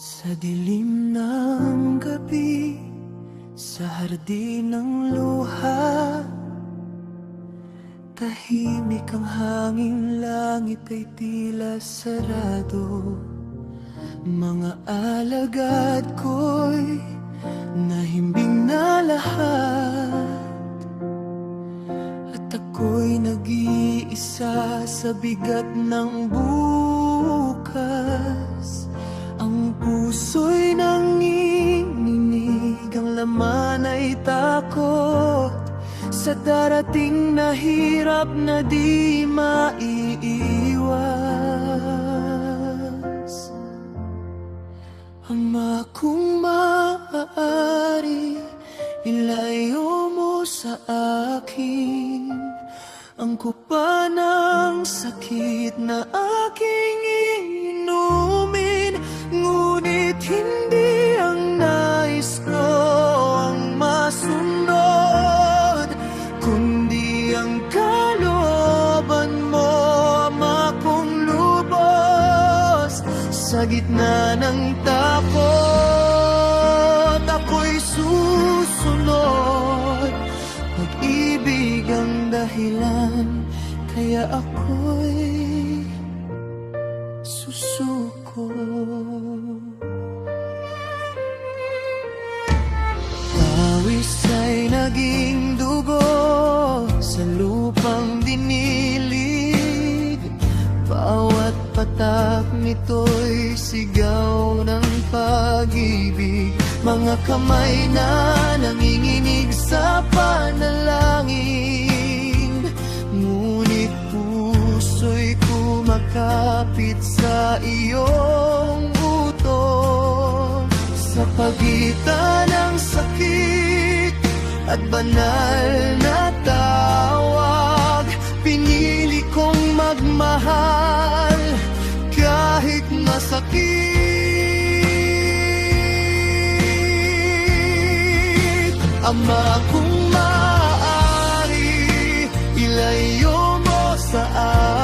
Sa dilim ng gabi, sa hardin ng luha, tahimik ang hangin, langit ay tila sarado. Mga alagad ko'y nahimbing na lahat, at ako'y nag-iisa sa bigat ng bukas. Ang puso'y nanginginig, ang laman ay takot sa darating na hirap na di maiiwas. Ama, kung maaari, ilayo mo sa akin ang kupa ng sakit na aking inumin. Ngunit hindi ang nais ko ang masunod, kundi ang kalooban mo, Ama, kong lubos. Sa gitna ng takot, ako'y susunod. Pag-ibig ang dahilan, kaya ako'y susuko. Pawis ay naging dugo sa lupang dinilig. Bawat patak nito'y sigaw ng pag-ibig. Mga kamay na nanginginig sa panalangin, ngunit puso'y kumakapit sa iyong utot. Sa pagitan ng sakit at banal na tawag, pinili kong magmahal kahit masakit. Ama, kung maaari, ilayo mo sa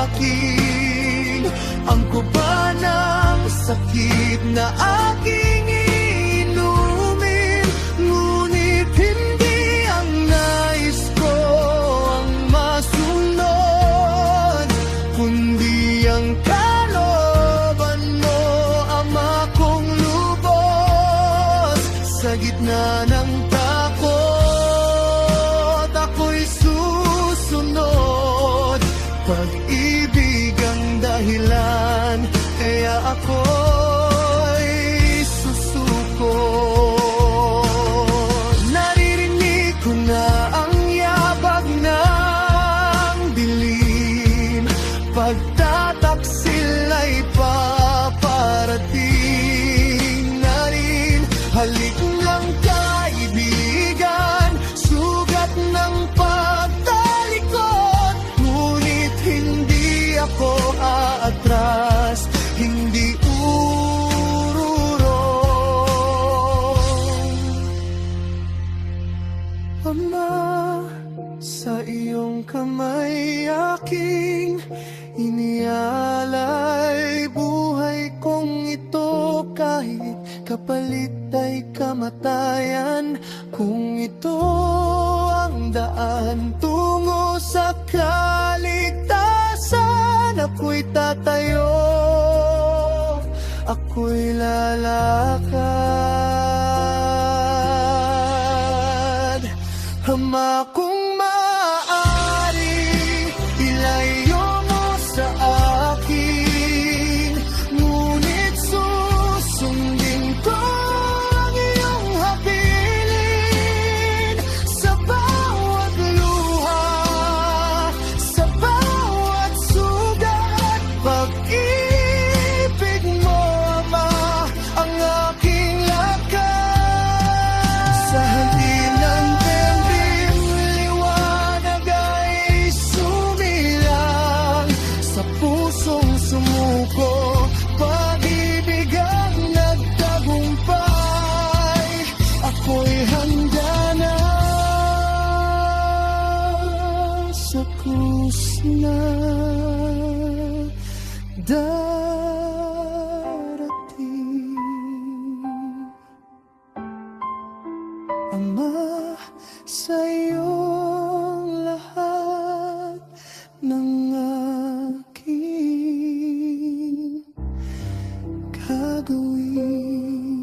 akin ang kuba ng sakit na aking inumin. Ngunit hindi ang nais ko ang masunod, kundi ang kalooban mo, Ama, kong lubos. Sa gitna ng takot, ako'y susunod. Pag-ibig ang dahilan, kaya ako'y susuko. Naririnig ko na ang yabag ng dilim, pagtataksil ay paparating na rin. Halik ng kaibigan, sugat ng pagtalikod, ngunit hindi ako aatras, hindi ururong. Ama, sa iyong kamay aking inialay buhay kong ito, kahit kapalit ay kamatayan. Kung ito ang daan tungo sa kaligtasan, ako'y tatayo, ako'y lalakad. Ama, kung maaari, ilayo mo sa akin, ngunit susundin ko ang iyong habilin. Sa bawat luha, sa bawat sugat, pag-ibig mo, Ama, ang aking lakad. Sa hardin ng tembing, liwanag ay sumilang. Sa pusong sumuko, pag-ibig ang nagtagumpay. Ako'y handa na sa krus na darating. Ama, sa'yong lahat ng aking gagawin.